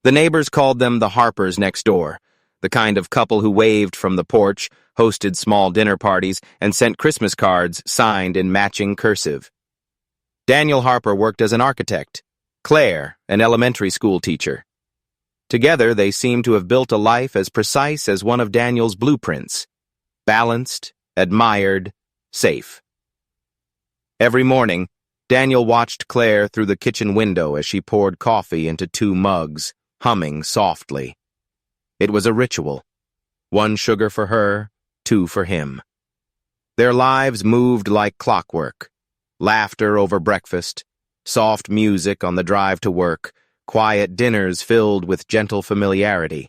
The neighbors called them the Harpers next door, the kind of couple who waved from the porch, hosted small dinner parties, and sent Christmas cards signed in matching cursive. Daniel Harper worked as an architect, Claire, an elementary school teacher. Together, they seemed to have built a life as precise as one of Daniel's blueprints: balanced, admired, safe. Every morning, Daniel watched Claire through the kitchen window as she poured coffee into 2 mugs, humming softly. It was a ritual. 1 sugar for her, 2 for him. Their lives moved like clockwork. Laughter over breakfast, soft music on the drive to work, quiet dinners filled with gentle familiarity.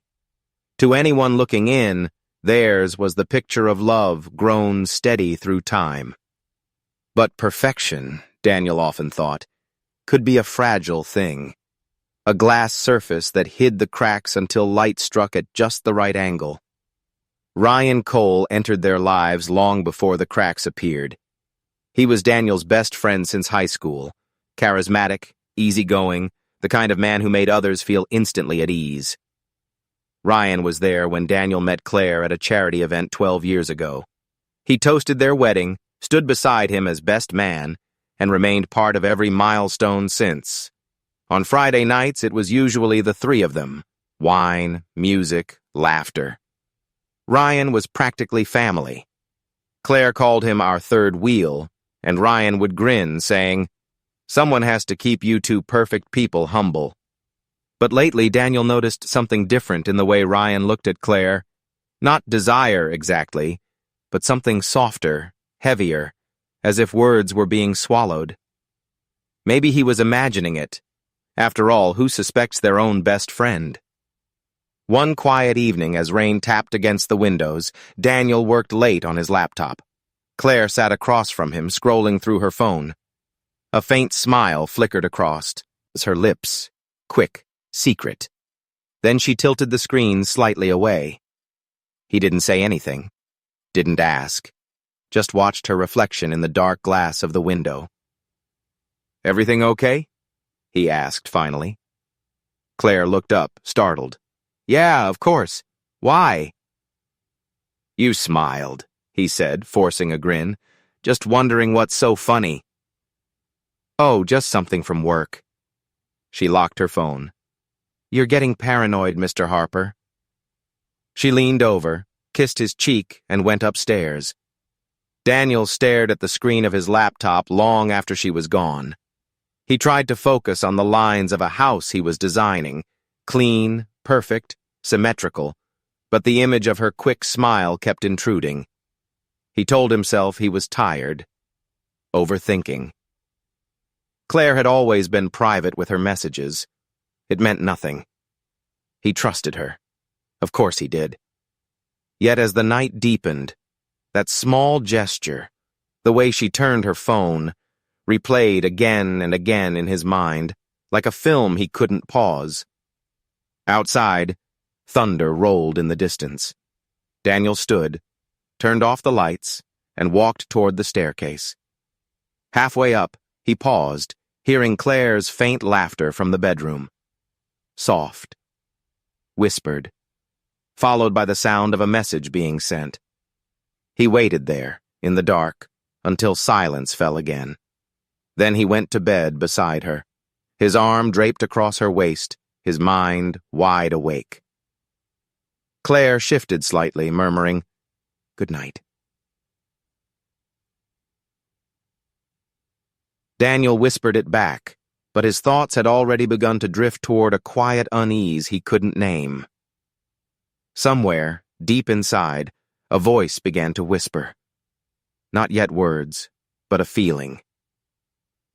To anyone looking in, theirs was the picture of love grown steady through time. But perfection, Daniel often thought, could be a fragile thing. A glass surface that hid the cracks until light struck at just the right angle. Ryan Cole entered their lives long before the cracks appeared. He was Daniel's best friend since high school, charismatic, easygoing, the kind of man who made others feel instantly at ease. Ryan was there when Daniel met Claire at a charity event 12 years ago. He toasted their wedding, stood beside him as best man, and remained part of every milestone since. On Friday nights, it was usually the 3 of them: wine, music, laughter. Ryan was practically family. Claire called him our third wheel, and Ryan would grin, saying, "Someone has to keep you 2 perfect people humble." But lately, Daniel noticed something different in the way Ryan looked at Claire. Not desire, exactly, but something softer, heavier, as if words were being swallowed. Maybe he was imagining it. After all, who suspects their own best friend? One quiet evening, as rain tapped against the windows, Daniel worked late on his laptop. Claire sat across from him, scrolling through her phone. A faint smile flickered across her lips, quick, secret. Then she tilted the screen slightly away. He didn't say anything, didn't ask, just watched her reflection in the dark glass of the window. "Everything okay?" he asked finally. Claire looked up, startled. "Yeah, of course. Why?" "You smiled," he said, forcing a grin. "Just wondering what's so funny." "Oh, just something from work." She locked her phone. "You're getting paranoid, Mr. Harper." She leaned over, kissed his cheek, and went upstairs. Daniel stared at the screen of his laptop long after she was gone. He tried to focus on the lines of a house he was designing, clean, perfect, symmetrical, but the image of her quick smile kept intruding. He told himself he was tired, overthinking. Claire had always been private with her messages. It meant nothing. He trusted her. Of course he did. Yet as the night deepened, that small gesture, the way she turned her phone, replayed again and again in his mind, like a film he couldn't pause. Outside, thunder rolled in the distance. Daniel stood, turned off the lights, and walked toward the staircase. Halfway up, he paused, hearing Claire's faint laughter from the bedroom. Soft, whispered, followed by the sound of a message being sent. He waited there, in the dark, until silence fell again. Then he went to bed beside her, his arm draped across her waist, his mind wide awake. Claire shifted slightly, murmuring, "Good night." Daniel whispered it back, but his thoughts had already begun to drift toward a quiet unease he couldn't name. Somewhere, deep inside, a voice began to whisper. Not yet words, but a feeling.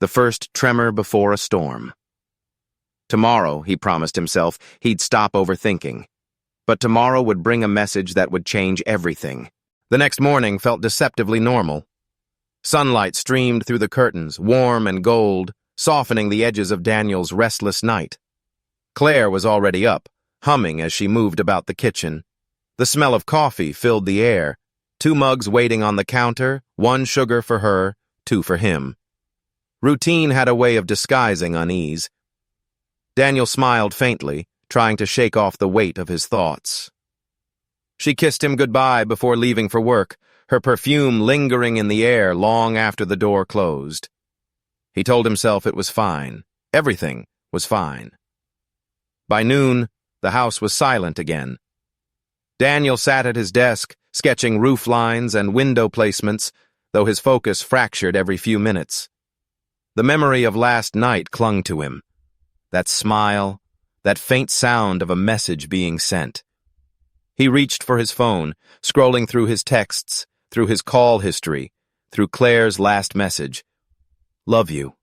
The first tremor before a storm. Tomorrow, he promised himself, he'd stop overthinking. But tomorrow would bring a message that would change everything. The next morning felt deceptively normal. Sunlight streamed through the curtains, warm and gold, softening the edges of Daniel's restless night. Claire was already up, humming as she moved about the kitchen. The smell of coffee filled the air, 2 mugs waiting on the counter, 1 sugar for her, 2 for him. Routine had a way of disguising unease. Daniel smiled faintly, trying to shake off the weight of his thoughts. She kissed him goodbye before leaving for work, her perfume lingering in the air long after the door closed. He told himself it was fine. Everything was fine. By noon, the house was silent again. Daniel sat at his desk, sketching roof lines and window placements, though his focus fractured every few minutes. The memory of last night clung to him. That smile, that faint sound of a message being sent. He reached for his phone, scrolling through his texts, through his call history, through Claire's last message. Love you.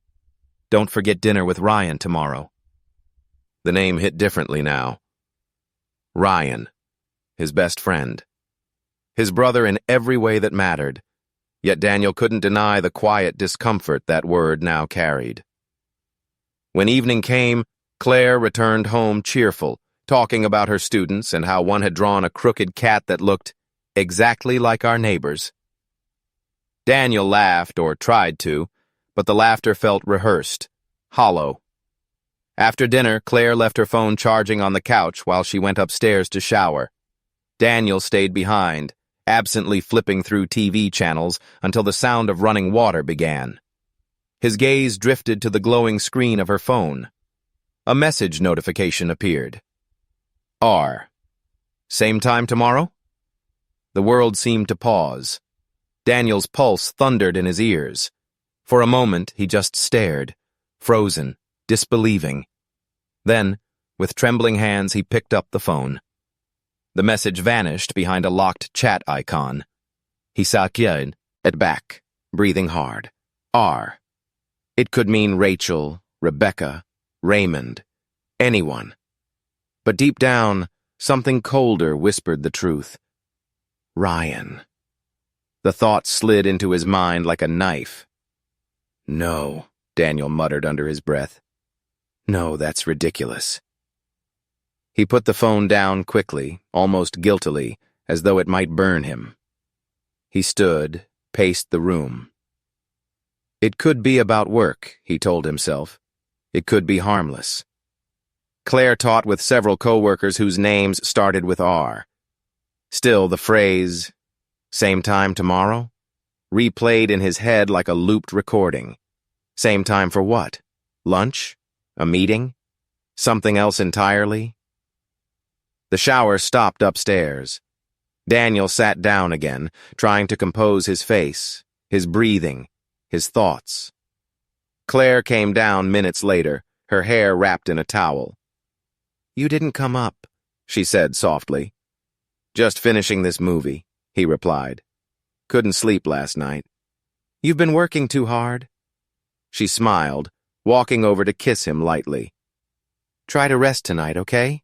Don't forget dinner with Ryan tomorrow. The name hit differently now. Ryan, his best friend. His brother in every way that mattered, yet Daniel couldn't deny the quiet discomfort that word now carried. When evening came, Claire returned home cheerful, talking about her students and how one had drawn a crooked cat that looked exactly like our neighbor's. Daniel laughed, or tried to, but the laughter felt rehearsed, hollow. After dinner, Claire left her phone charging on the couch while she went upstairs to shower. Daniel stayed behind, absently flipping through TV channels until the sound of running water began. His gaze drifted to the glowing screen of her phone. A message notification appeared. R. Same time tomorrow? The world seemed to pause. Daniel's pulse thundered in his ears. For a moment, he just stared, frozen, disbelieving. Then, with trembling hands, he picked up the phone. The message vanished behind a locked chat icon. He sat back, breathing hard. R. It could mean Rachel, Rebecca, Raymond, anyone. But deep down, something colder whispered the truth. Ryan. The thought slid into his mind like a knife. No, Daniel muttered under his breath. No, that's ridiculous. He put the phone down quickly, almost guiltily, as though it might burn him. He stood, paced the room. It could be about work, he told himself. It could be harmless. Claire taught with several co-workers whose names started with R. Still, the phrase, same time tomorrow, replayed in his head like a looped recording. Same time for what? Lunch? A meeting? Something else entirely? The shower stopped upstairs. Daniel sat down again, trying to compose his face, his breathing, his thoughts. Claire came down minutes later, her hair wrapped in a towel. You didn't come up, she said softly. Just finishing this movie, he replied. Couldn't sleep last night. You've been working too hard. She smiled, walking over to kiss him lightly. Try to rest tonight, okay?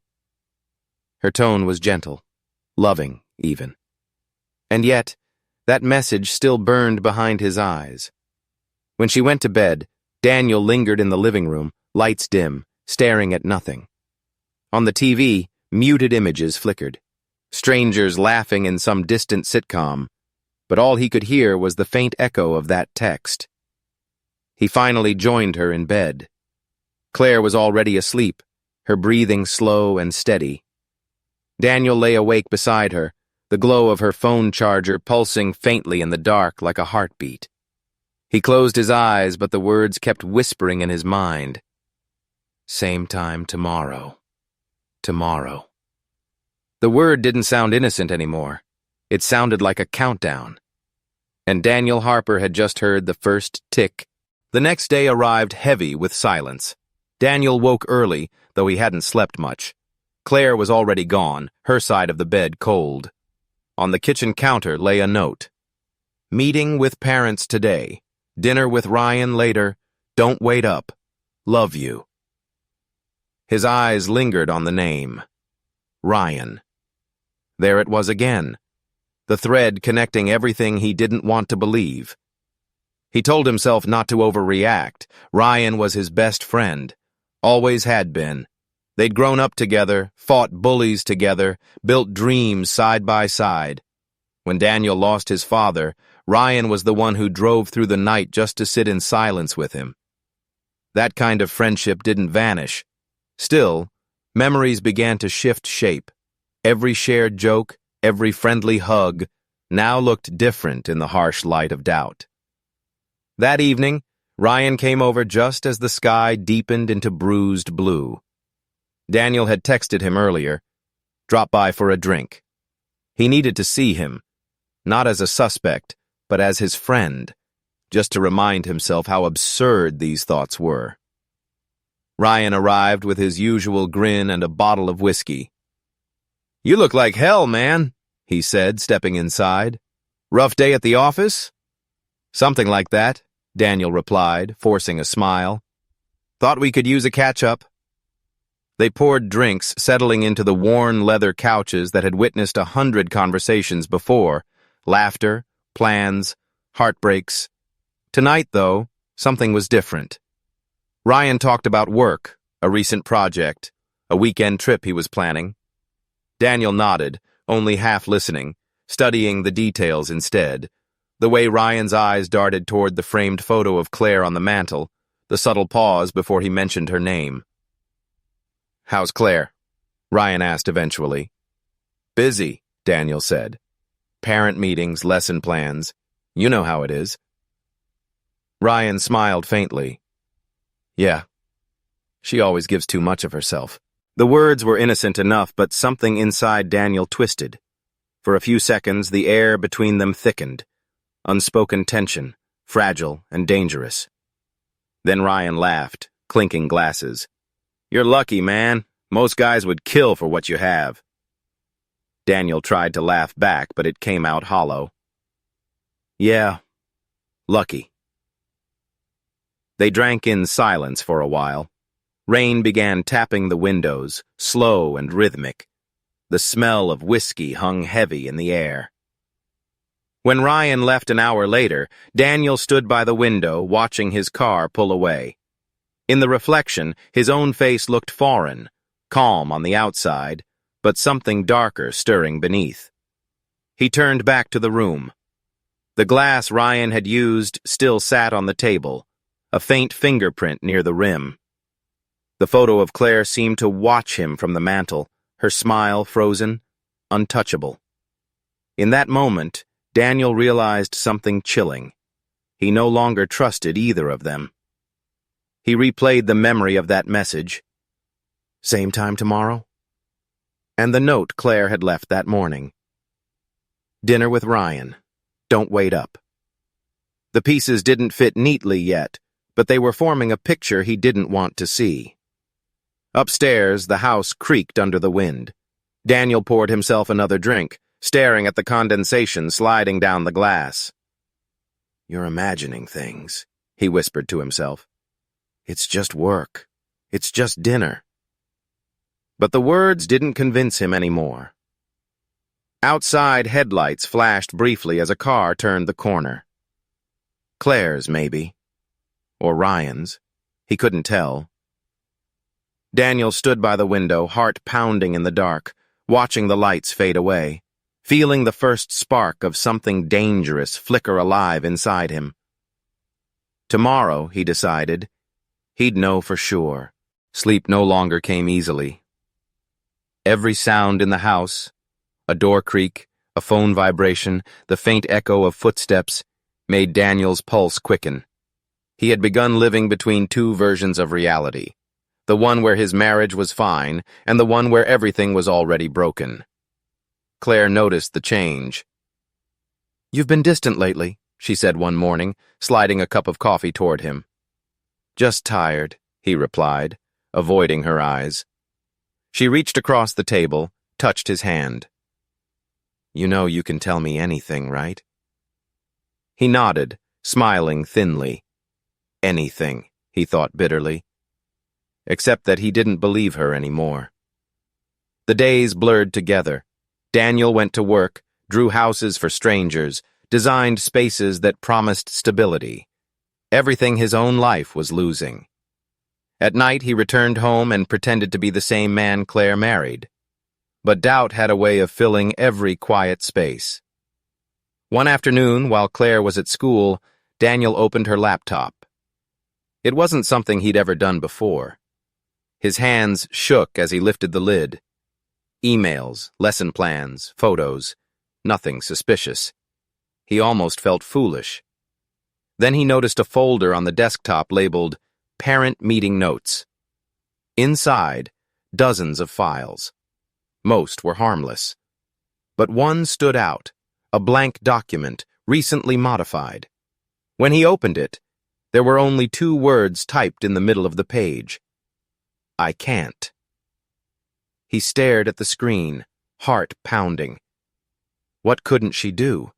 Her tone was gentle, loving even. And yet, that message still burned behind his eyes. When she went to bed, Daniel lingered in the living room, lights dim, staring at nothing. On the TV, muted images flickered. Strangers laughing in some distant sitcom, but all he could hear was the faint echo of that text. He finally joined her in bed. Claire was already asleep, her breathing slow and steady. Daniel lay awake beside her, the glow of her phone charger pulsing faintly in the dark like a heartbeat. He closed his eyes, but the words kept whispering in his mind. Same time tomorrow. Tomorrow. The word didn't sound innocent anymore. It sounded like a countdown. And Daniel Harper had just heard the first tick. The next day arrived heavy with silence. Daniel woke early, though he hadn't slept much. Claire was already gone, her side of the bed cold. On the kitchen counter lay a note. Meeting with parents today. Dinner with Ryan later. Don't wait up. Love you. His eyes lingered on the name. Ryan. There it was again. The thread connecting everything he didn't want to believe. He told himself not to overreact. Ryan was his best friend. Always had been. They'd grown up together, fought bullies together, built dreams side by side. When Daniel lost his father, Ryan was the one who drove through the night just to sit in silence with him. That kind of friendship didn't vanish. Still, Memories began to shift shape. Every shared joke, every friendly hug, now looked different in the harsh light of doubt. That evening, Ryan came over just as the sky deepened into bruised blue. Daniel had texted him earlier, "Drop by for a drink." He needed to see him, not as a suspect, but as his friend, just to remind himself how absurd these thoughts were. Ryan arrived with his usual grin and a bottle of whiskey. "You look like hell, man," he said, stepping inside. "Rough day at the office?" "Something like that," Daniel replied, forcing a smile. "Thought we could use a catch-up." They poured drinks, settling into the worn leather couches that had witnessed 100 conversations before. Laughter, plans, heartbreaks. Tonight, though, something was different. Ryan talked about work, a recent project, a weekend trip he was planning. Daniel nodded, only half listening, studying the details instead. The way Ryan's eyes darted toward the framed photo of Claire on the mantel, the subtle pause before he mentioned her name. "How's Claire?" Ryan asked eventually. "Busy," Daniel said. "Parent meetings, lesson plans. You know how it is." Ryan smiled faintly. "Yeah. She always gives too much of herself." The words were innocent enough, but something inside Daniel twisted. For a few seconds, the air between them thickened. Unspoken tension, fragile and dangerous. Then Ryan laughed, clinking glasses. "You're lucky, man. Most guys would kill for what you have." Daniel tried to laugh back, but it came out hollow. "Yeah, lucky." They drank in silence for a while. Rain began tapping the windows, slow and rhythmic. The smell of whiskey hung heavy in the air. When Ryan left an hour later, Daniel stood by the window, watching his car pull away. In the reflection, his own face looked foreign, calm on the outside, but something darker stirring beneath. He turned back to the room. The glass Ryan had used still sat on the table, a faint fingerprint near the rim. The photo of Claire seemed to watch him from the mantel, her smile frozen, untouchable. In that moment, Daniel realized something chilling. He no longer trusted either of them. He replayed the memory of that message. "Same time tomorrow?" And the note Claire had left that morning. "Dinner with Ryan. Don't wait up." The pieces didn't fit neatly yet, but they were forming a picture he didn't want to see. Upstairs, the house creaked under the wind. Daniel poured himself another drink, staring at the condensation sliding down the glass. "You're imagining things," he whispered to himself. "It's just work. It's just dinner." But the words didn't convince him anymore. Outside, headlights flashed briefly as a car turned the corner. Claire's, maybe. Or Ryan's. He couldn't tell. Daniel stood by the window, heart pounding in the dark, watching the lights fade away, feeling the first spark of something dangerous flicker alive inside him. Tomorrow, he decided, he'd know for sure. Sleep no longer came easily. Every sound in the house, a door creak, a phone vibration, the faint echo of footsteps, made Daniel's pulse quicken. He had begun living between two versions of reality, the one where his marriage was fine and the one where everything was already broken. Claire noticed the change. "You've been distant lately," she said one morning, sliding a cup of coffee toward him. "Just tired," he replied, avoiding her eyes. She reached across the table, touched his hand. "You know you can tell me anything, right?" He nodded, smiling thinly. Anything, he thought bitterly. Except that he didn't believe her anymore. The days blurred together. Daniel went to work, drew houses for strangers, designed spaces that promised stability. Everything his own life was losing. At night he returned home and pretended to be the same man Claire married. But doubt had a way of filling every quiet space. One afternoon, while Claire was at school, Daniel opened her laptop. It wasn't something he'd ever done before. His hands shook as he lifted the lid. Emails, lesson plans, photos, nothing suspicious. He almost felt foolish. Then he noticed a folder on the desktop labeled Parent Meeting Notes. Inside, dozens of files. Most were harmless. But one stood out, a blank document, recently modified. When he opened it, there were only 2 words typed in the middle of the page. I can't. He stared at the screen, heart pounding. What couldn't she do?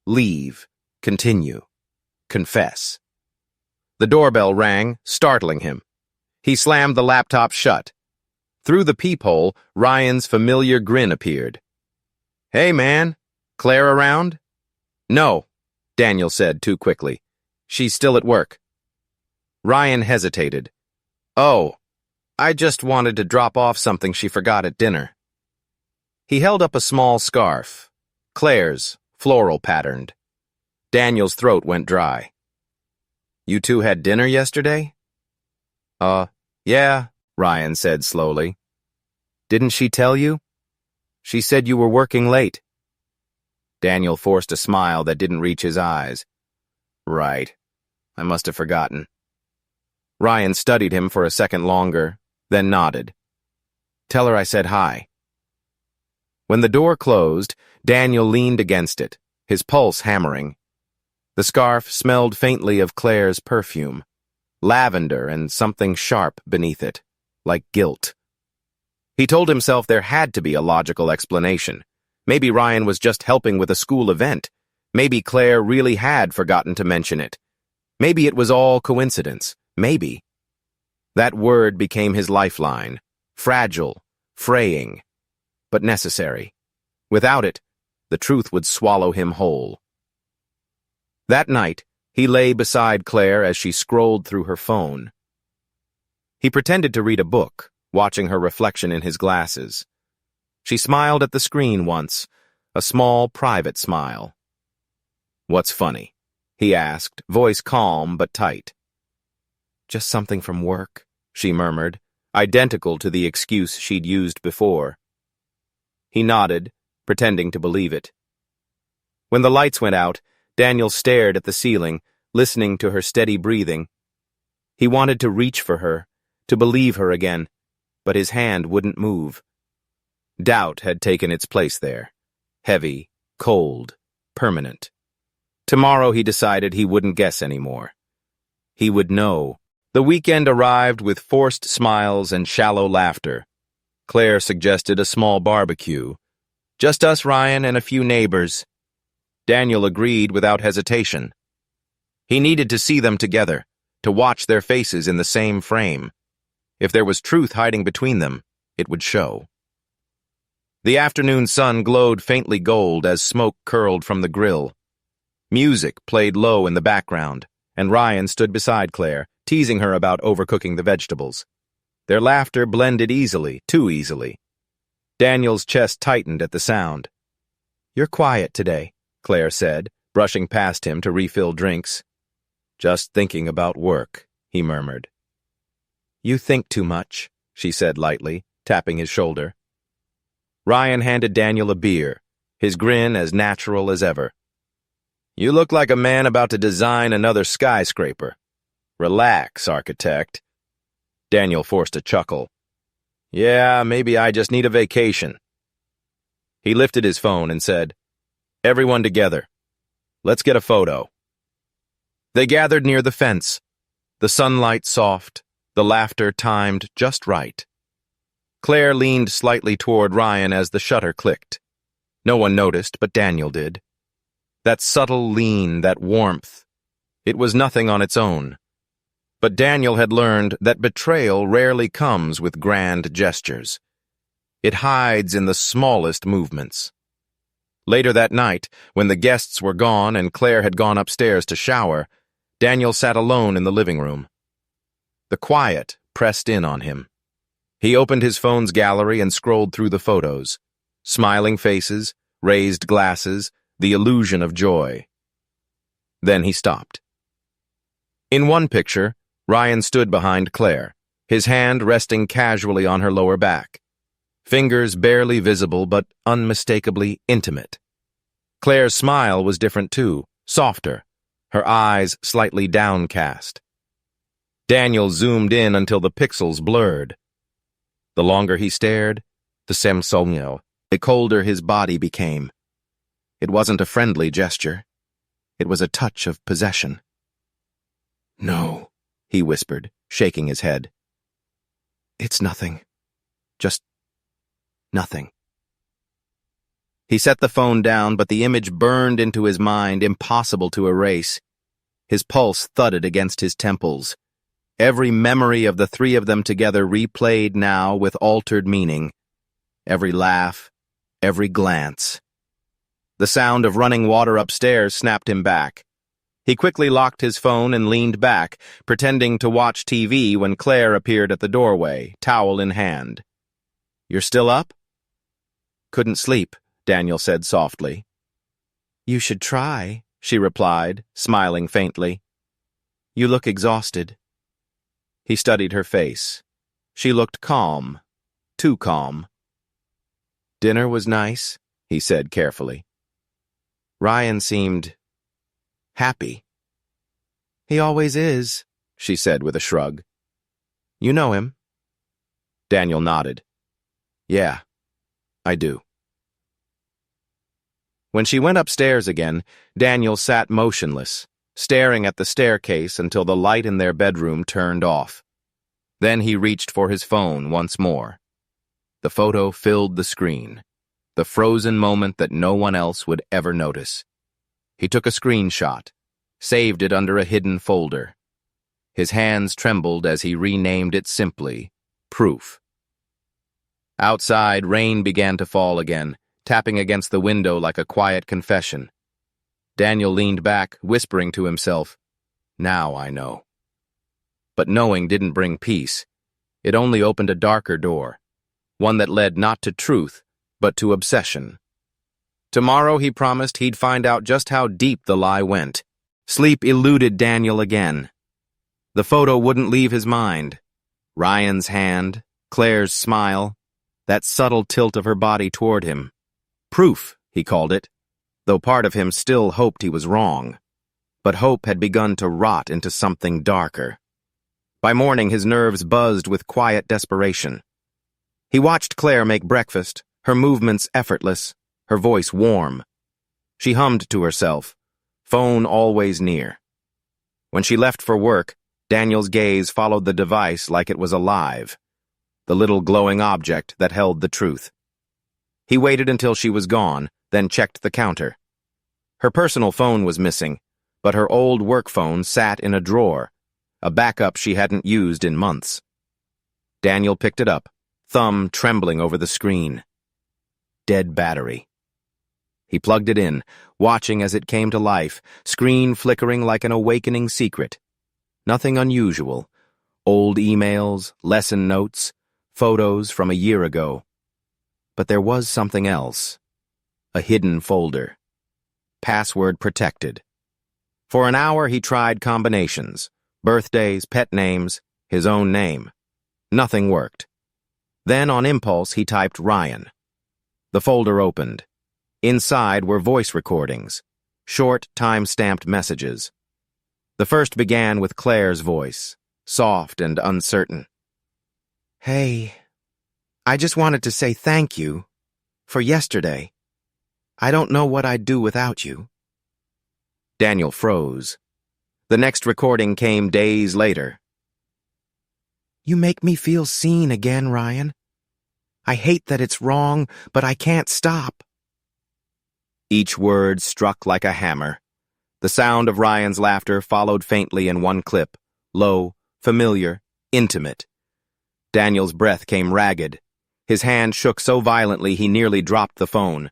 Leave, continue, confess. The doorbell rang, startling him. He slammed the laptop shut. Through the peephole, Ryan's familiar grin appeared. Hey, man, Claire around? No, Daniel said too quickly. She's still at work. Ryan hesitated. Oh, I just wanted to drop off something she forgot at dinner. He held up a small scarf, Claire's, floral patterned. Daniel's throat went dry. You two had dinner yesterday? Yeah, Ryan said slowly. Didn't she tell you? She said you were working late. Daniel forced a smile that didn't reach his eyes. Right. I must have forgotten. Ryan studied him for a second longer, then nodded. Tell her I said hi. When the door closed, Daniel leaned against it, his pulse hammering. The scarf smelled faintly of Claire's perfume, lavender and something sharp beneath it, like guilt. He told himself there had to be a logical explanation. Maybe Ryan was just helping with a school event. Maybe Claire really had forgotten to mention it. Maybe it was all coincidence. Maybe. That word became his lifeline. Fragile, fraying, but necessary. Without it, the truth would swallow him whole. That night, he lay beside Claire as she scrolled through her phone. He pretended to read a book, watching her reflection in his glasses. She smiled at the screen once, a small, private smile. What's funny? He asked, voice calm but tight. Just something from work, she murmured, identical to the excuse she'd used before. He nodded, pretending to believe it. When the lights went out, Daniel stared at the ceiling, listening to her steady breathing. He wanted to reach for her, to believe her again, but his hand wouldn't move. Doubt had taken its place there. Heavy, cold, permanent. Tomorrow he decided he wouldn't guess anymore. He would know. The weekend arrived with forced smiles and shallow laughter. Claire suggested a small barbecue. Just us, Ryan, and a few neighbors. Daniel agreed without hesitation. He needed to see them together, to watch their faces in the same frame. If there was truth hiding between them, it would show. The afternoon sun glowed faintly gold as smoke curled from the grill. Music played low in the background, and Ryan stood beside Claire, teasing her about overcooking the vegetables. Their laughter blended easily, too easily. Daniel's chest tightened at the sound. You're quiet today, Claire said, brushing past him to refill drinks. Just thinking about work, he murmured. You think too much, she said lightly, tapping his shoulder. Ryan handed Daniel a beer, his grin as natural as ever. You look like a man about to design another skyscraper. Relax, architect. Daniel forced a chuckle. Yeah, maybe I just need a vacation. He lifted his phone and said, Everyone together. Let's get a photo. They gathered near the fence, the sunlight soft, the laughter timed just right. Claire leaned slightly toward Ryan as the shutter clicked. No one noticed, but Daniel did. That subtle lean, that warmth. It was nothing on its own. But Daniel had learned that betrayal rarely comes with grand gestures. It hides in the smallest movements. Later that night, when the guests were gone and Claire had gone upstairs to shower, Daniel sat alone in the living room. The quiet pressed in on him. He opened his phone's gallery and scrolled through the photos. Smiling faces, raised glasses, the illusion of joy. Then he stopped. In one picture, Ryan stood behind Claire, his hand resting casually on her lower back. Fingers barely visible but unmistakably intimate. Claire's smile was different too, softer, her eyes slightly downcast. Daniel zoomed in until the pixels blurred. The longer he stared, the colder his body became. It wasn't a friendly gesture. It was a touch of possession. "No," he whispered, shaking his head. "It's nothing. Just nothing." He set the phone down, but the image burned into his mind, impossible to erase. His pulse thudded against his temples. Every memory of the three of them together replayed now with altered meaning. Every laugh, every glance. The sound of running water upstairs snapped him back. He quickly locked his phone and leaned back, pretending to watch TV when Claire appeared at the doorway, towel in hand. "You're still up?" "Couldn't sleep," Daniel said softly. "You should try," she replied, smiling faintly. "You look exhausted." He studied her face. She looked calm, too calm. "Dinner was nice," he said carefully. "Ryan seemed happy." "He always is," she said with a shrug. "You know him?" Daniel nodded. "Yeah, I do." When she went upstairs again, Daniel sat motionless, staring at the staircase until the light in their bedroom turned off. Then he reached for his phone once more. The photo filled the screen, the frozen moment that no one else would ever notice. He took a screenshot, saved it under a hidden folder. His hands trembled as he renamed it simply, Proof. Outside, rain began to fall again, tapping against the window like a quiet confession. Daniel leaned back, whispering to himself, "Now I know." But knowing didn't bring peace. It only opened a darker door, one that led not to truth, but to obsession. Tomorrow, he promised, he'd find out just how deep the lie went. Sleep eluded Daniel again. The photo wouldn't leave his mind. Ryan's hand, Claire's smile, that subtle tilt of her body toward him. Proof, he called it, though part of him still hoped he was wrong. But hope had begun to rot into something darker. By morning, his nerves buzzed with quiet desperation. He watched Claire make breakfast, her movements effortless, her voice warm. She hummed to herself, phone always near. When she left for work, Daniel's gaze followed the device like it was alive, the little glowing object that held the truth. He waited until she was gone, then checked the counter. Her personal phone was missing, but her old work phone sat in a drawer, a backup she hadn't used in months. Daniel picked it up, thumb trembling over the screen. Dead battery. He plugged it in, watching as it came to life, screen flickering like an awakening secret. Nothing unusual. Old emails, lesson notes, photos from a year ago. But there was something else. A hidden folder. Password protected. For an hour he tried combinations. Birthdays, pet names, his own name. Nothing worked. Then on impulse he typed Ryan. The folder opened. Inside were voice recordings, short, time-stamped messages. The first began with Claire's voice, soft and uncertain. "Hey, I just wanted to say thank you for yesterday. I don't know what I'd do without you." Daniel froze. The next recording came days later. "You make me feel seen again, Ryan. I hate that it's wrong, but I can't stop." Each word struck like a hammer. The sound of Ryan's laughter followed faintly in one clip, low, familiar, intimate. Daniel's breath came ragged. His hand shook so violently he nearly dropped the phone.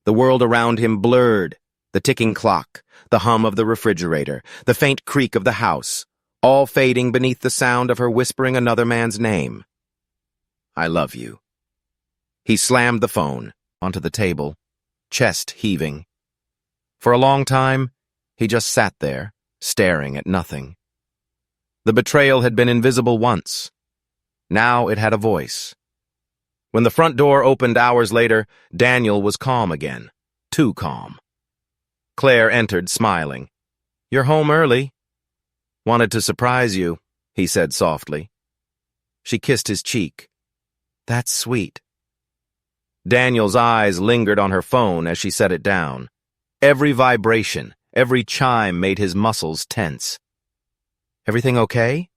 The world around him blurred, the ticking clock, the hum of the refrigerator, the faint creak of the house, all fading beneath the sound of her whispering another man's name. "I love you." He slammed the phone onto the table, chest heaving. For a long time, he just sat there, staring at nothing. The betrayal had been invisible once. Now it had a voice. When the front door opened hours later, Daniel was calm again. Too calm. Claire entered, smiling. "You're home early." "Wanted to surprise you," he said softly. She kissed his cheek. "That's sweet." Daniel's eyes lingered on her phone as she set it down. Every vibration, every chime made his muscles tense. "Everything okay?"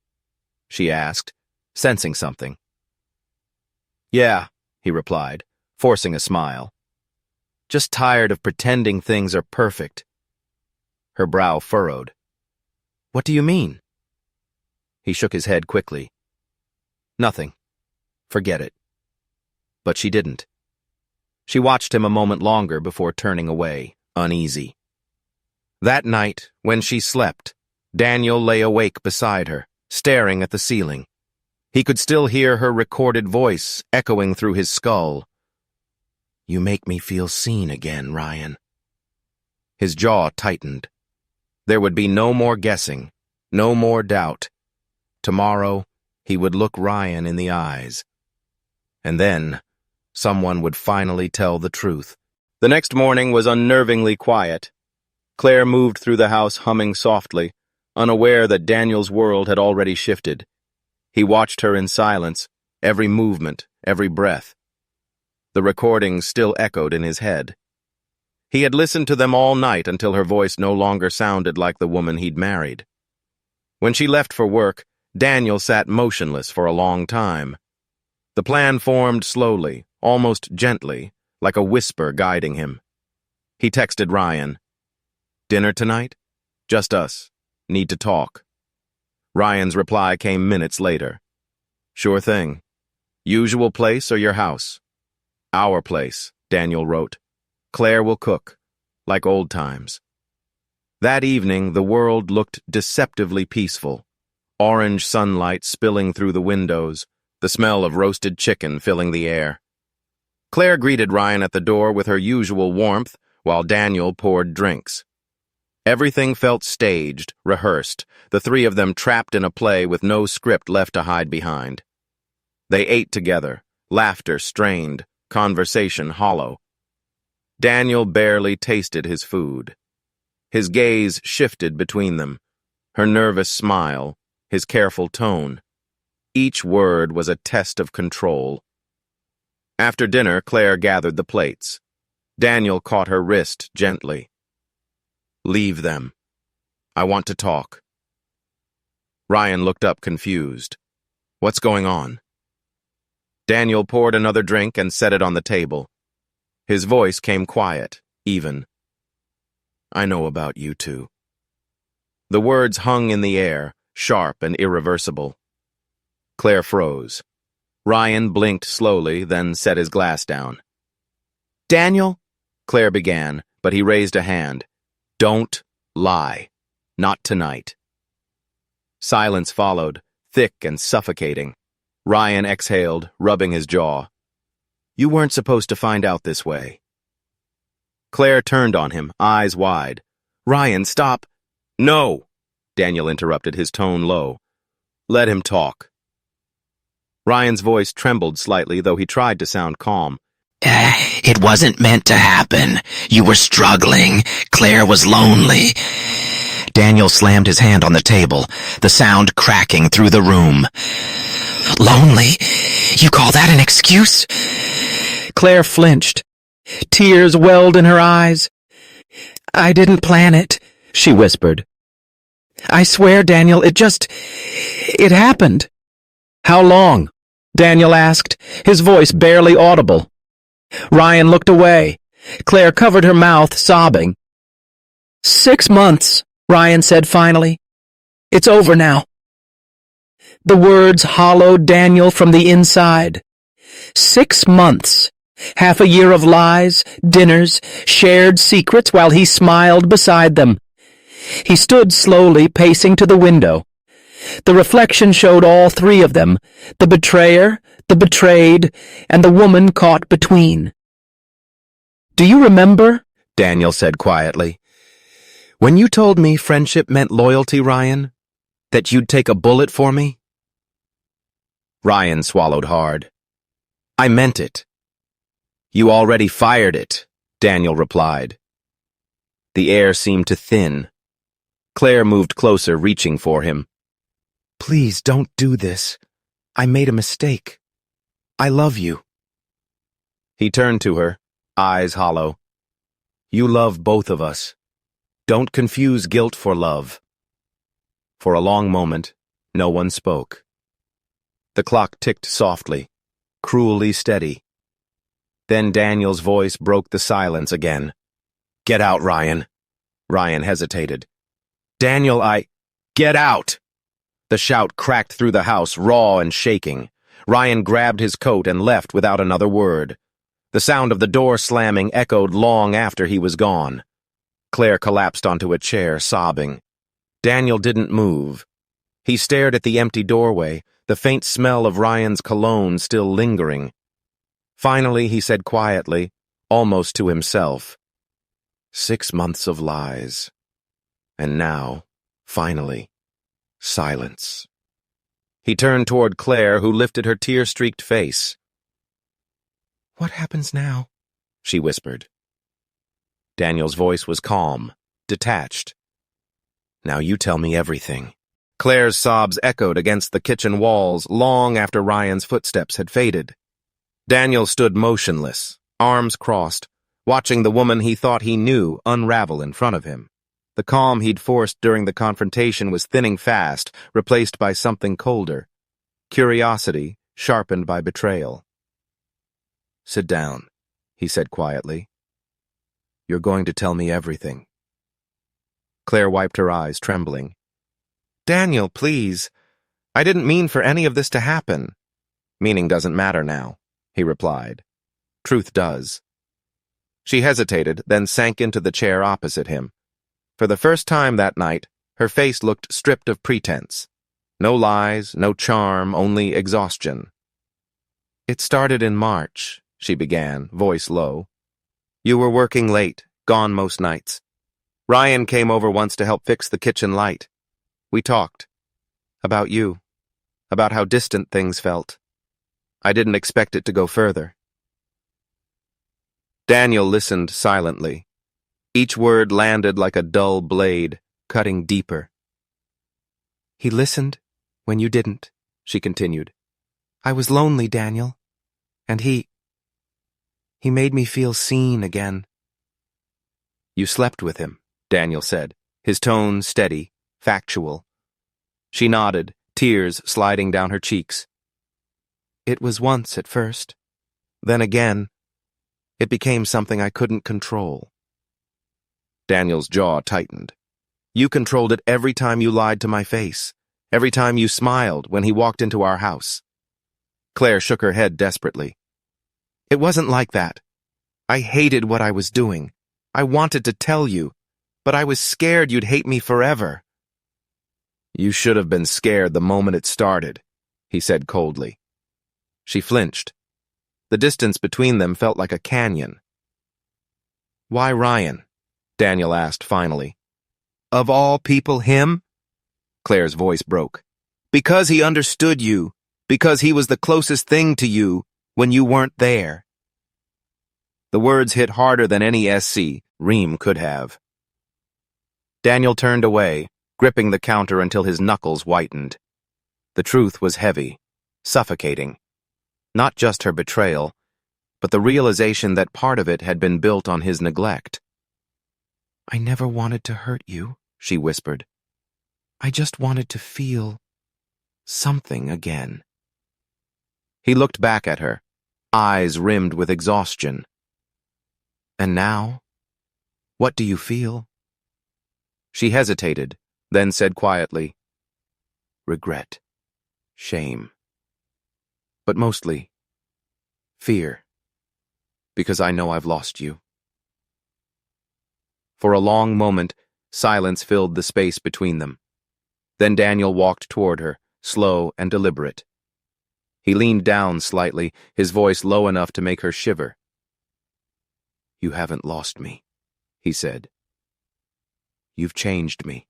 she asked, sensing something. "Yeah," he replied, forcing a smile. "Just tired of pretending things are perfect." Her brow furrowed. "What do you mean?" He shook his head quickly. "Nothing. Forget it." But she didn't. She watched him a moment longer before turning away, uneasy. That night, when she slept, Daniel lay awake beside her, staring at the ceiling. He could still hear her recorded voice echoing through his skull. "You make me feel seen again, Ryan." His jaw tightened. There would be no more guessing, no more doubt. Tomorrow, he would look Ryan in the eyes. And then, someone would finally tell the truth. The next morning was unnervingly quiet. Claire moved through the house humming softly, unaware that Daniel's world had already shifted. He watched her in silence, every movement, every breath. The recordings still echoed in his head. He had listened to them all night until her voice no longer sounded like the woman he'd married. When she left for work, Daniel sat motionless for a long time. The plan formed slowly, almost gently, like a whisper guiding him. He texted Ryan. "Dinner tonight? Just us. Need to talk." Ryan's reply came minutes later. "Sure thing. Usual place or your house?" "Our place," Daniel wrote. "Claire will cook, like old times." That evening, the world looked deceptively peaceful. Orange sunlight spilling through the windows, the smell of roasted chicken filling the air. Claire greeted Ryan at the door with her usual warmth, while Daniel poured drinks. Everything felt staged, rehearsed, the three of them trapped in a play with no script left to hide behind. They ate together, laughter strained, conversation hollow. Daniel barely tasted his food. His gaze shifted between them, her nervous smile, his careful tone. Each word was a test of control. After dinner, Claire gathered the plates. Daniel caught her wrist gently. "Leave them. I want to talk." Ryan looked up confused. "What's going on?" Daniel poured another drink and set it on the table. His voice came quiet, even. "I know about you two." The words hung in the air, sharp and irreversible. Claire froze. Ryan blinked slowly, then set his glass down. "Daniel," Claire began, but he raised a hand. "Don't lie. Not tonight." Silence followed, thick and suffocating. Ryan exhaled, rubbing his jaw. "You weren't supposed to find out this way." Claire turned on him, eyes wide. "Ryan, stop." "No," Daniel interrupted, his tone low. "Let him talk." Ryan's voice trembled slightly, though he tried to sound calm. It wasn't meant to happen. You were struggling. Claire was lonely." Daniel slammed his hand on the table, the sound cracking through the room. "Lonely? You call that an excuse?" Claire flinched. Tears welled in her eyes. "I didn't plan it," she whispered. "I swear, Daniel, it happened." "How long?" Daniel asked, his voice barely audible. Ryan looked away. Claire covered her mouth, sobbing. 6 months, Ryan said finally. "It's over now." The words hollowed Daniel from the inside. 6 months. Half a year of lies, dinners, shared secrets while he smiled beside them. He stood slowly, pacing to the window. The reflection showed all three of them, the betrayer, the betrayed, and the woman caught between. "Do you remember?" Daniel said quietly. "When you told me friendship meant loyalty, Ryan? That you'd take a bullet for me?" Ryan swallowed hard. I meant it. You already fired it, Daniel replied. The air seemed to thin. Claire moved closer, reaching for him. Please don't do this. I made a mistake. I love you. He turned to her, eyes hollow. You love both of us. Don't confuse guilt for love. For a long moment, no one spoke. The clock ticked softly, cruelly steady. Then Daniel's voice broke the silence again. Get out, Ryan. Ryan hesitated. Daniel, Get out! The shout cracked through the house, raw and shaking. Ryan grabbed his coat and left without another word. The sound of the door slamming echoed long after he was gone. Claire collapsed onto a chair, sobbing. Daniel didn't move. He stared at the empty doorway, the faint smell of Ryan's cologne still lingering. Finally, he said quietly, almost to himself, 6 months of lies. And now, finally, silence. He turned toward Claire, who lifted her tear-streaked face. What happens now? She whispered. Daniel's voice was calm, detached. Now you tell me everything. Claire's sobs echoed against the kitchen walls long after Ryan's footsteps had faded. Daniel stood motionless, arms crossed, watching the woman he thought he knew unravel in front of him. The calm he'd forced during the confrontation was thinning fast, replaced by something colder. Curiosity, sharpened by betrayal. Sit down, he said quietly. You're going to tell me everything. Claire wiped her eyes, trembling. Daniel, please. I didn't mean for any of this to happen. Meaning doesn't matter now, he replied. Truth does. She hesitated, then sank into the chair opposite him. For the first time that night, her face looked stripped of pretense. No lies, no charm, only exhaustion. It started in March, she began, voice low. You were working late, gone most nights. Ryan came over once to help fix the kitchen light. We talked. About you. About how distant things felt. I didn't expect it to go further. Daniel listened silently. Each word landed like a dull blade, cutting deeper. He listened when you didn't, she continued. I was lonely, Daniel. And he made me feel seen again. You slept with him, Daniel said, his tone steady, factual. She nodded, tears sliding down her cheeks. It was once at first. Then again, it became something I couldn't control. Daniel's jaw tightened. You controlled it every time you lied to my face, every time you smiled when he walked into our house. Claire shook her head desperately. It wasn't like that. I hated what I was doing. I wanted to tell you, but I was scared you'd hate me forever. You should have been scared the moment it started, he said coldly. She flinched. The distance between them felt like a canyon. Why Ryan? Daniel asked finally. Of all people, him? Claire's voice broke. Because he understood you. Because he was the closest thing to you when you weren't there. The words hit harder than any Reem could have. Daniel turned away, gripping the counter until his knuckles whitened. The truth was heavy, suffocating. Not just her betrayal, but the realization that part of it had been built on his neglect. I never wanted to hurt you, she whispered. I just wanted to feel something again. He looked back at her, eyes rimmed with exhaustion. And now? What do you feel? She hesitated, then said quietly, regret, shame, but mostly fear, because I know I've lost you. For a long moment, silence filled the space between them. Then Daniel walked toward her, slow and deliberate. He leaned down slightly, his voice low enough to make her shiver. You haven't lost me, he said. You've changed me.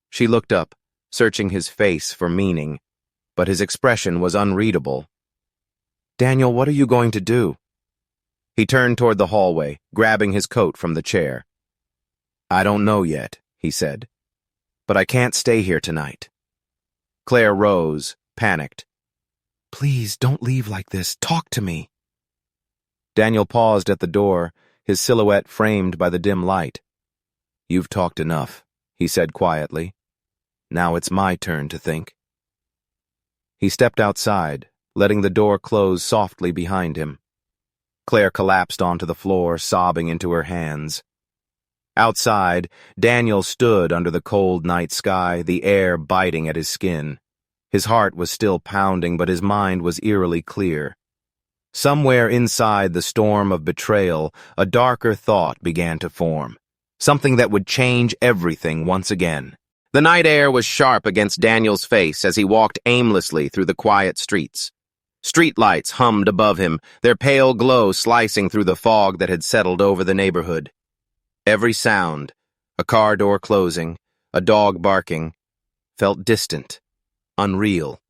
She looked up, searching his face for meaning. but his expression was unreadable. "Daniel, what are you going to do?" He turned toward the hallway, grabbing his coat from the chair. "I don't know yet," he said, "but I can't stay here tonight." Claire rose, panicked. "Please, don't leave like this. Talk to me." Daniel paused at the door, his silhouette framed by the dim light. "You've talked enough," he said quietly. "Now it's my turn to think." He stepped outside, letting the door close softly behind him. Claire collapsed onto the floor, sobbing into her hands. Outside, Daniel stood under the cold night sky, the air biting at his skin. His heart was still pounding, but his mind was eerily clear. Somewhere inside the storm of betrayal, a darker thought began to form. Something that would change everything once again. The night air was sharp against Daniel's face as he walked aimlessly through the quiet streets. Streetlights hummed above him, their pale glow slicing through the fog that had settled over the neighborhood. Every sound, a car door closing, a dog barking, felt distant, unreal.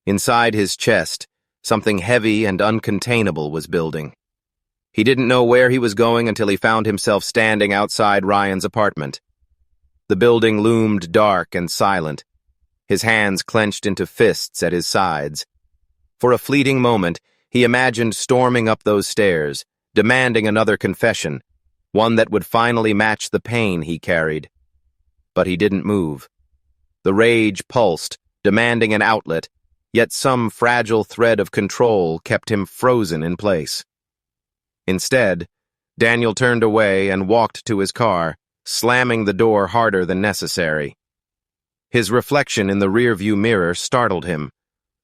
Inside his chest, something heavy and uncontainable was building. He didn't know where he was going until he found himself standing outside Ryan's apartment. The building loomed dark and silent, his hands clenched into fists at his sides. For a fleeting moment, he imagined storming up those stairs, demanding another confession, one that would finally match the pain he carried. But he didn't move. The rage pulsed, demanding an outlet, yet some fragile thread of control kept him frozen in place. Instead, Daniel turned away and walked to his car, slamming the door harder than necessary. His reflection in the rearview mirror startled him.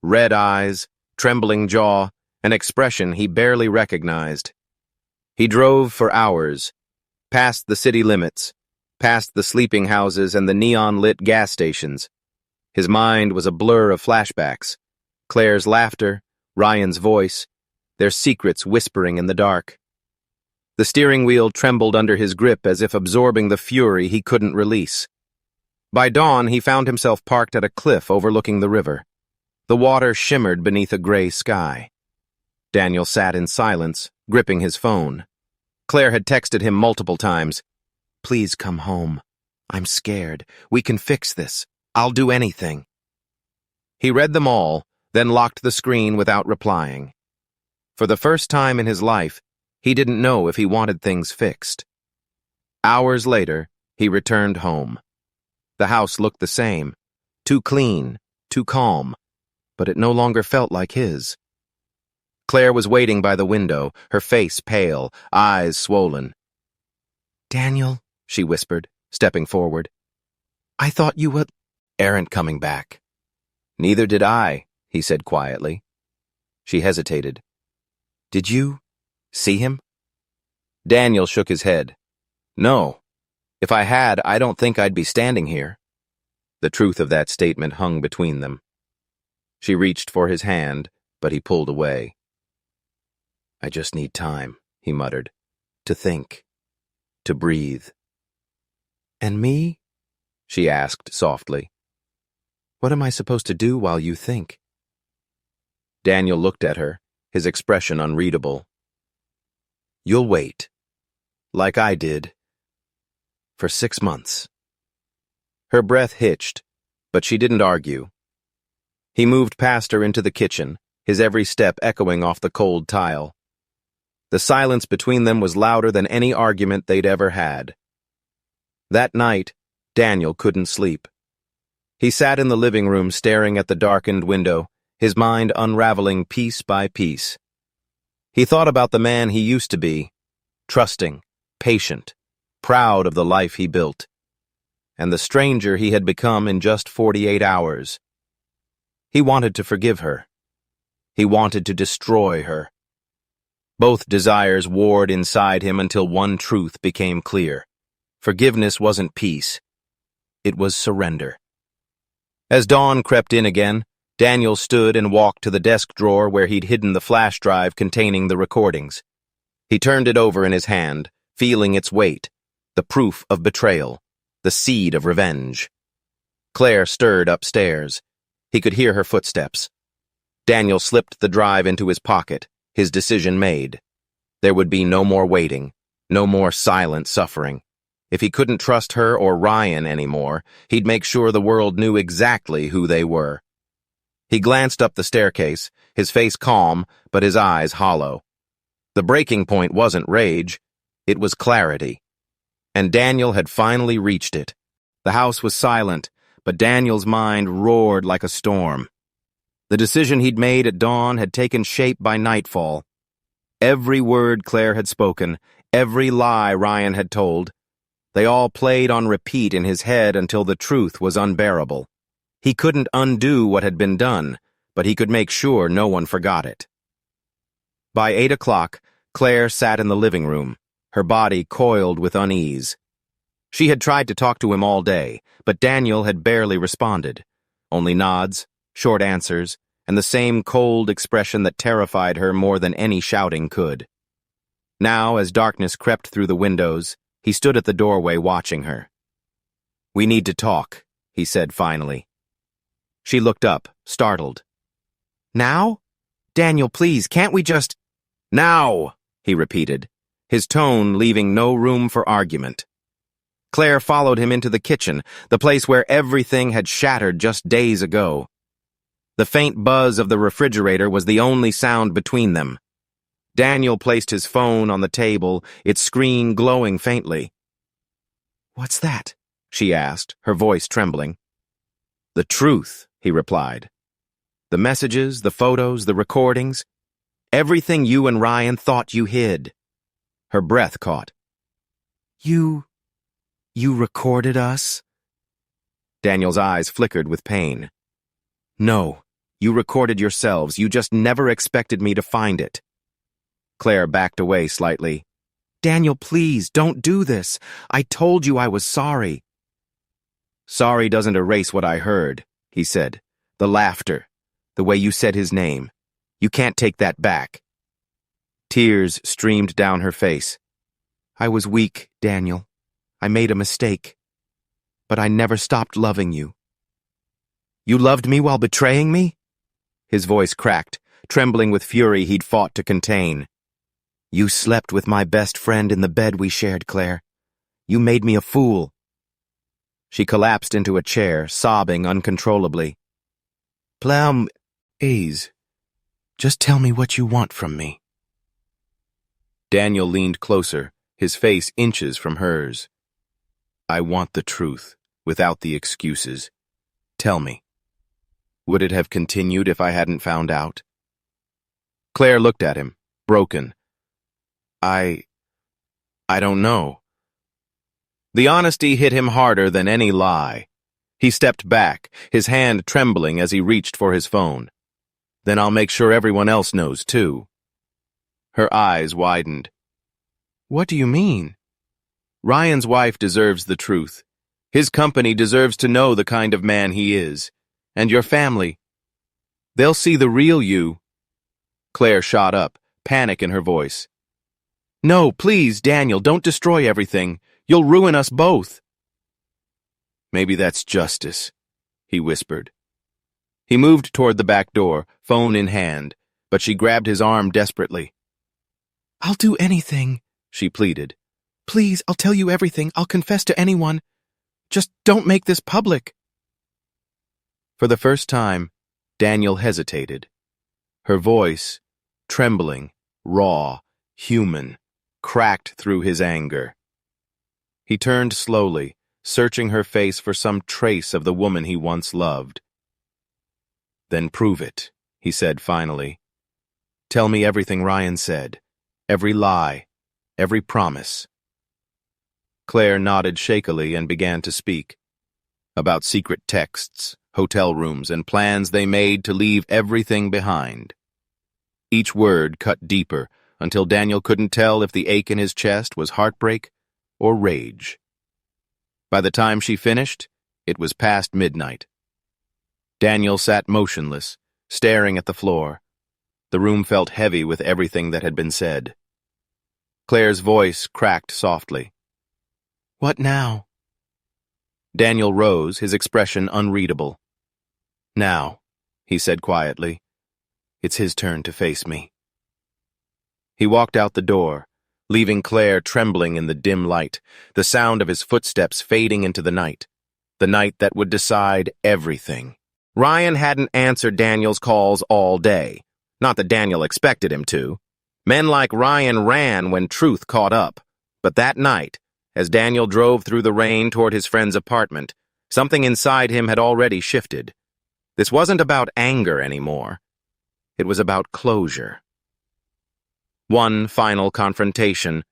Red eyes, trembling jaw, an expression he barely recognized. He drove for hours, past the city limits, past the sleeping houses and the neon-lit gas stations. His mind was a blur of flashbacks. Claire's laughter, Ryan's voice, their secrets whispering in the dark. The steering wheel trembled under his grip as if absorbing the fury he couldn't release. By dawn, he found himself parked at a cliff overlooking the river. The water shimmered beneath a gray sky. Daniel sat in silence, gripping his phone. Claire had texted him multiple times. "Please come home. I'm scared. We can fix this. I'll do anything." He read them all, then locked the screen without replying. For the first time in his life, he didn't know if he wanted things fixed. Hours later, he returned home. The house looked the same, too clean, too calm, but it no longer felt like his. Claire was waiting by the window, her face pale, eyes swollen. "Daniel," she whispered, stepping forward. "I thought you aren't coming back." "Neither did I," he said quietly. She hesitated. "Did you see him?" Daniel shook his head. "No. If I had, I don't think I'd be standing here." The truth of that statement hung between them. She reached for his hand, but he pulled away. "I just need time," he muttered, "to think, to breathe." "And me?" she asked softly. "What am I supposed to do while you think?" Daniel looked at her, his expression unreadable. "You'll wait, like I did, for 6 months." Her breath hitched, but she didn't argue. He moved past her into the kitchen, his every step echoing off the cold tile. The silence between them was louder than any argument they'd ever had. That night, Daniel couldn't sleep. He sat in the living room staring at the darkened window, his mind unraveling piece by piece. He thought about the man he used to be, trusting, patient, proud of the life he built, and the stranger he had become in just 48 hours. He wanted to forgive her. He wanted to destroy her. Both desires warred inside him until one truth became clear. Forgiveness wasn't peace. It was surrender. As dawn crept in again, Daniel stood and walked to the desk drawer where he'd hidden the flash drive containing the recordings. He turned it over in his hand, feeling its weight, the proof of betrayal, the seed of revenge. Claire stirred upstairs. He could hear her footsteps. Daniel slipped the drive into his pocket, his decision made. There would be no more waiting, no more silent suffering. If he couldn't trust her or Ryan anymore, he'd make sure the world knew exactly who they were. He glanced up the staircase, his face calm, but his eyes hollow. The breaking point wasn't rage, it was clarity. And Daniel had finally reached it. The house was silent, but Daniel's mind roared like a storm. The decision he'd made at dawn had taken shape by nightfall. Every word Claire had spoken, every lie Ryan had told, they all played on repeat in his head until the truth was unbearable. He couldn't undo what had been done, but he could make sure no one forgot it. By 8 o'clock, Claire sat in the living room, her body coiled with unease. She had tried to talk to him all day, but Daniel had barely responded. Only nods, short answers, and the same cold expression that terrified her more than any shouting could. Now, as darkness crept through the windows, he stood at the doorway watching her. "We need to talk," he said finally. She looked up, startled. "Now? Daniel, please, can't we just—" "Now!" he repeated, his tone leaving no room for argument. Claire followed him into the kitchen, the place where everything had shattered just days ago. The faint buzz of the refrigerator was the only sound between them. Daniel placed his phone on the table, its screen glowing faintly. "What's that?" she asked, her voice trembling. "The truth," he replied. "The messages, the photos, the recordings, everything you and Ryan thought you hid." Her breath caught. You recorded us?" Daniel's eyes flickered with pain. "No, you recorded yourselves. You just never expected me to find it." Claire backed away slightly. "Daniel, please, don't do this. I told you I was sorry." "Sorry doesn't erase what I heard," he said. "The laughter, the way you said his name. You can't take that back." Tears streamed down her face. "I was weak, Daniel. I made a mistake. But I never stopped loving you." "You loved me while betraying me?" His voice cracked, trembling with fury he'd fought to contain. "You slept with my best friend in the bed we shared, Claire. You made me a fool." She collapsed into a chair, sobbing uncontrollably. "Please, just tell me what you want from me." Daniel leaned closer, his face inches from hers. "I want the truth, without the excuses. Tell me. Would it have continued if I hadn't found out?" Claire looked at him, broken. I don't know." The honesty hit him harder than any lie. He stepped back, his hand trembling as he reached for his phone. "Then I'll make sure everyone else knows, too." Her eyes widened. "What do you mean?" "Ryan's wife deserves the truth. His company deserves to know the kind of man he is. And your family. They'll see the real you." Claire shot up, panic in her voice. "No, please, Daniel, don't destroy everything. You'll ruin us both." "Maybe that's justice," he whispered. He moved toward the back door, phone in hand, but she grabbed his arm desperately. "I'll do anything," she pleaded. "Please, I'll tell you everything. I'll confess to anyone. Just don't make this public." For the first time, Daniel hesitated. Her voice, trembling, raw, human, cracked through his anger. He turned slowly, searching her face for some trace of the woman he once loved. "Then prove it," he said finally. "Tell me everything Ryan said, every lie, every promise." Claire nodded shakily and began to speak. About secret texts, hotel rooms, and plans they made to leave everything behind. Each word cut deeper, until Daniel couldn't tell if the ache in his chest was heartbreak or rage. By the time she finished, it was past midnight. Daniel sat motionless, staring at the floor. The room felt heavy with everything that had been said. Claire's voice cracked softly. "What now?" Daniel rose, his expression unreadable. "Now," he said quietly. It's his turn to face me. He walked out the door, leaving Claire trembling in the dim light, the sound of his footsteps fading into the night that would decide everything. Ryan hadn't answered Daniel's calls all day. Not that Daniel expected him to. Men like Ryan ran when truth caught up. But that night, as Daniel drove through the rain toward his friend's apartment, something inside him had already shifted. This wasn't about anger anymore. It was about closure. One final confrontation,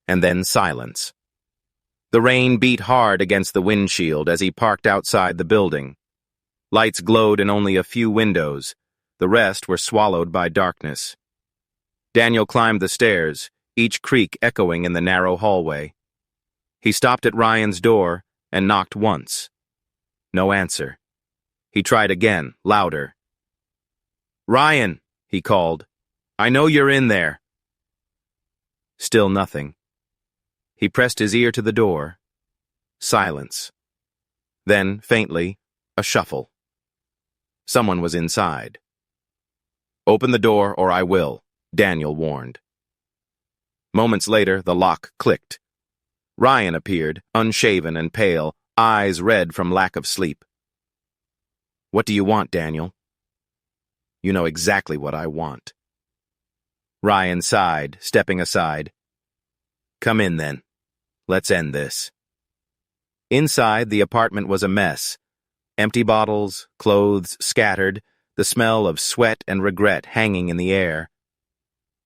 and then silence. The rain beat hard against the windshield as he parked outside the building. Lights glowed in only a few windows. The rest were swallowed by darkness. Daniel climbed the stairs, each creak echoing in the narrow hallway. He stopped at Ryan's door and knocked once. No answer. He tried again, louder. "Ryan," he called. "I know you're in there." Still nothing. He pressed his ear to the door. Silence. Then, faintly, a shuffle. Someone was inside. "Open the door or I will," Daniel warned. Moments later, the lock clicked. Ryan appeared, unshaven and pale, eyes red from lack of sleep. "What do you want, Daniel?" "You know exactly what I want." Ryan sighed, stepping aside. "Come in, then. Let's end this." Inside, the apartment was a mess. Empty bottles, clothes scattered, the smell of sweat and regret hanging in the air.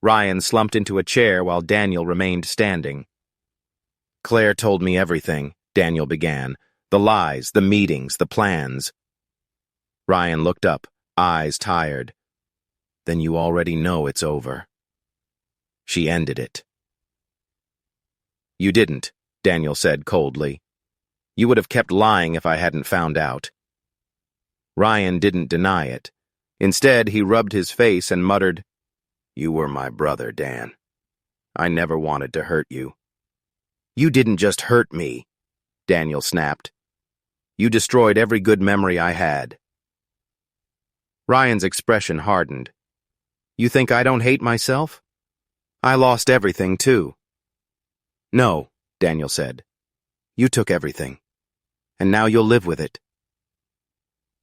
Ryan slumped into a chair while Daniel remained standing. "Claire told me everything," Daniel began. "The lies, the meetings, the plans." Ryan looked up, eyes tired. "Then you already know it's over." "She ended it." "You didn't," Daniel said coldly. "You would have kept lying if I hadn't found out." Ryan didn't deny it. Instead, he rubbed his face and muttered, "You were my brother, Dan. I never wanted to hurt you." "You didn't just hurt me," Daniel snapped. "You destroyed every good memory I had." Ryan's expression hardened. "You think I don't hate myself? I lost everything, too." "No," Daniel said. "You took everything. And now you'll live with it."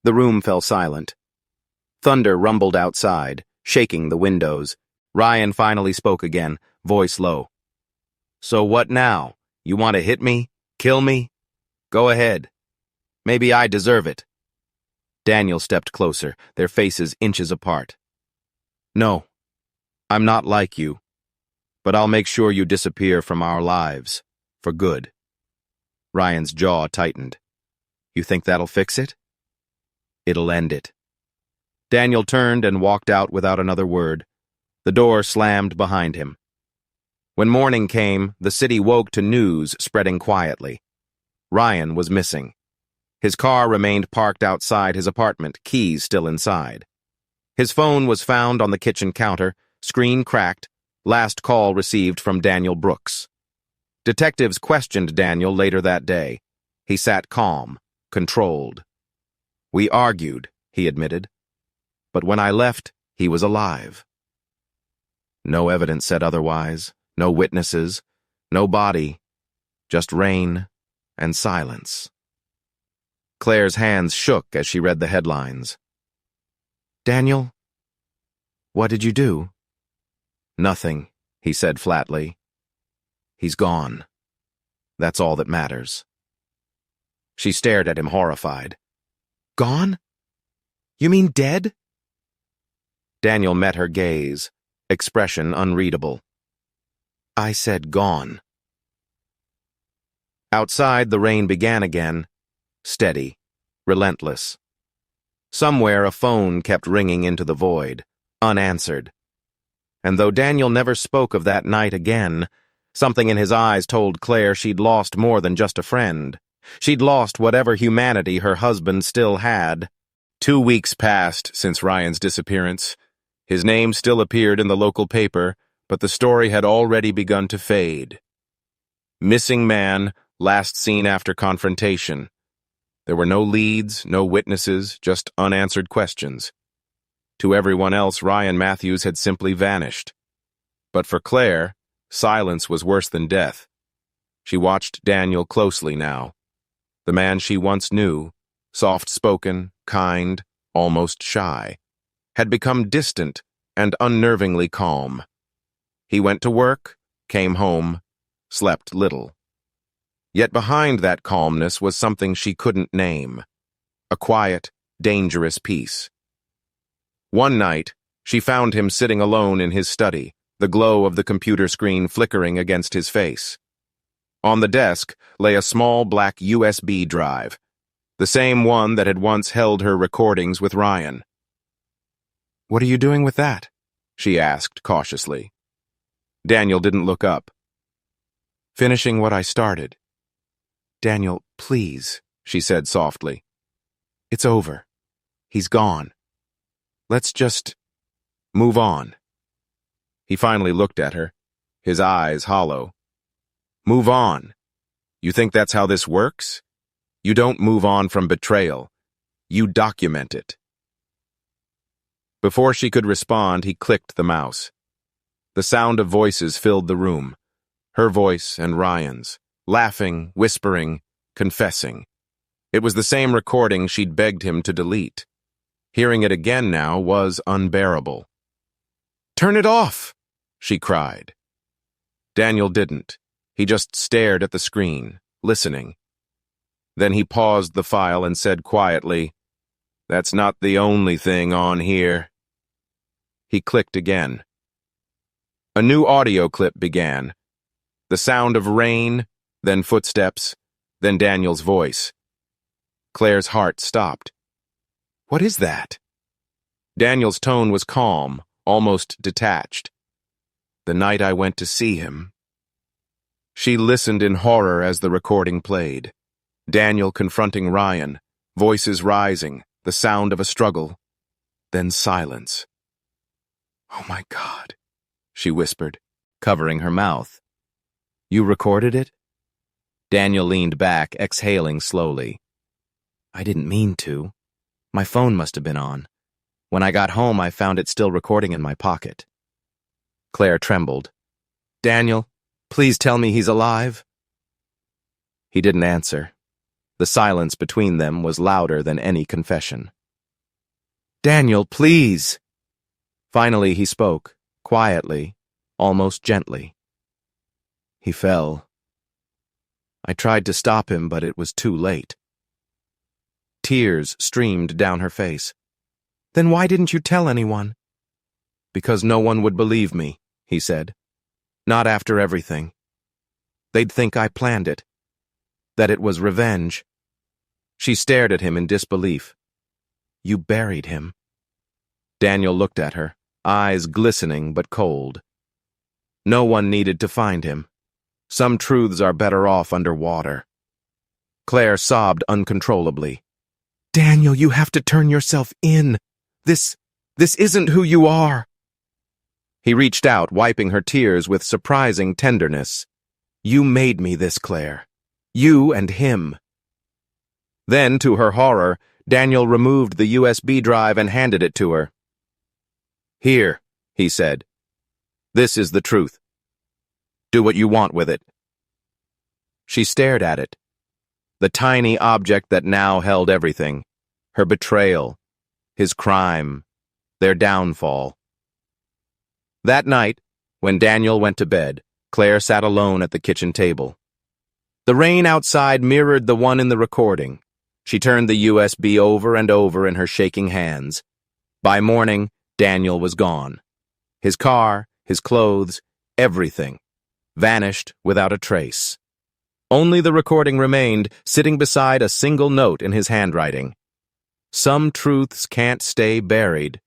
The room fell silent. Thunder rumbled outside, shaking the windows. Ryan finally spoke again, voice low. "So what now? You want to hit me? Kill me? Go ahead. Maybe I deserve it." Daniel stepped closer, their faces inches apart. "No, I'm not like you. But I'll make sure you disappear from our lives. For good." Ryan's jaw tightened. "You think that'll fix it?" "It'll end it." Daniel turned and walked out without another word. The door slammed behind him. When morning came, the city woke to news spreading quietly. Ryan was missing. His car remained parked outside his apartment, keys still inside. His phone was found on the kitchen counter, screen cracked, last call received from Daniel Brooks. Detectives questioned Daniel later that day. He sat calm, controlled. "We argued," he admitted. "But when I left, he was alive." No evidence said otherwise, no witnesses, no body, just rain and silence. Claire's hands shook as she read the headlines. "Daniel, what did you do?" "Nothing," he said flatly. "He's gone. That's all that matters." She stared at him horrified. "Gone? You mean dead?" Daniel met her gaze, expression unreadable. "I said gone." Outside, the rain began again, steady, relentless. Somewhere a phone kept ringing into the void, unanswered. And though Daniel never spoke of that night again, something in his eyes told Claire she'd lost more than just a friend. She'd lost whatever humanity her husband still had. 2 weeks passed since Ryan's disappearance. His name still appeared in the local paper, but the story had already begun to fade. Missing man, last seen after confrontation. There were no leads, no witnesses, just unanswered questions. To everyone else, Ryan Matthews had simply vanished. But for Claire, silence was worse than death. She watched Daniel closely now. The man she once knew, soft-spoken, kind, almost shy, had become distant and unnervingly calm. He went to work, came home, slept little. Yet behind that calmness was something she couldn't name. A quiet, dangerous peace. One night, she found him sitting alone in his study, the glow of the computer screen flickering against his face. On the desk lay a small black USB drive, the same one that had once held her recordings with Ryan. "What are you doing with that?" she asked cautiously. Daniel didn't look up. "Finishing what I started." "Daniel, please," she said softly. "It's over. He's gone. Let's just move on." He finally looked at her, his eyes hollow. "Move on? You think that's how this works? You don't move on from betrayal. You document it." Before she could respond, he clicked the mouse. The sound of voices filled the room, her voice and Ryan's, laughing, whispering, confessing. It was the same recording she'd begged him to delete. Hearing it again now was unbearable. "Turn it off!" she cried. Daniel didn't. He just stared at the screen, listening. Then he paused the file and said quietly, "That's not the only thing on here." He clicked again. A new audio clip began. The sound of rain, then footsteps, then Daniel's voice. Claire's heart stopped. "What is that?" Daniel's tone was calm, almost detached. "The night I went to see him." She listened in horror as the recording played. Daniel confronting Ryan, voices rising, the sound of a struggle. Then silence. "Oh my God," she whispered, covering her mouth. "You recorded it?" Daniel leaned back, exhaling slowly. "I didn't mean to. My phone must have been on. When I got home, I found it still recording in my pocket." Claire trembled. "Daniel, please tell me he's alive." He didn't answer. The silence between them was louder than any confession. "Daniel, please!" Finally he spoke, quietly, almost gently. "He fell. I tried to stop him, but it was too late." Tears streamed down her face. "Then why didn't you tell anyone?" "Because no one would believe me," he said. "Not after everything. They'd think I planned it. That it was revenge." She stared at him in disbelief. "You buried him." Daniel looked at her, eyes glistening but cold. "No one needed to find him. Some truths are better off under water." Claire sobbed uncontrollably. "Daniel, you have to turn yourself in. This isn't who you are." He reached out, wiping her tears with surprising tenderness. "You made me this, Claire. You and him." Then, to her horror, Daniel removed the USB drive and handed it to her. "Here," he said. "This is the truth. Do what you want with it." She stared at it. The tiny object that now held everything. Her betrayal, his crime, their downfall. That night, when Daniel went to bed, Claire sat alone at the kitchen table. The rain outside mirrored the one in the recording. She turned the USB over and over in her shaking hands. By morning, Daniel was gone. His car, his clothes, everything, vanished without a trace. Only the recording remained, sitting beside a single note in his handwriting. "Some truths can't stay buried.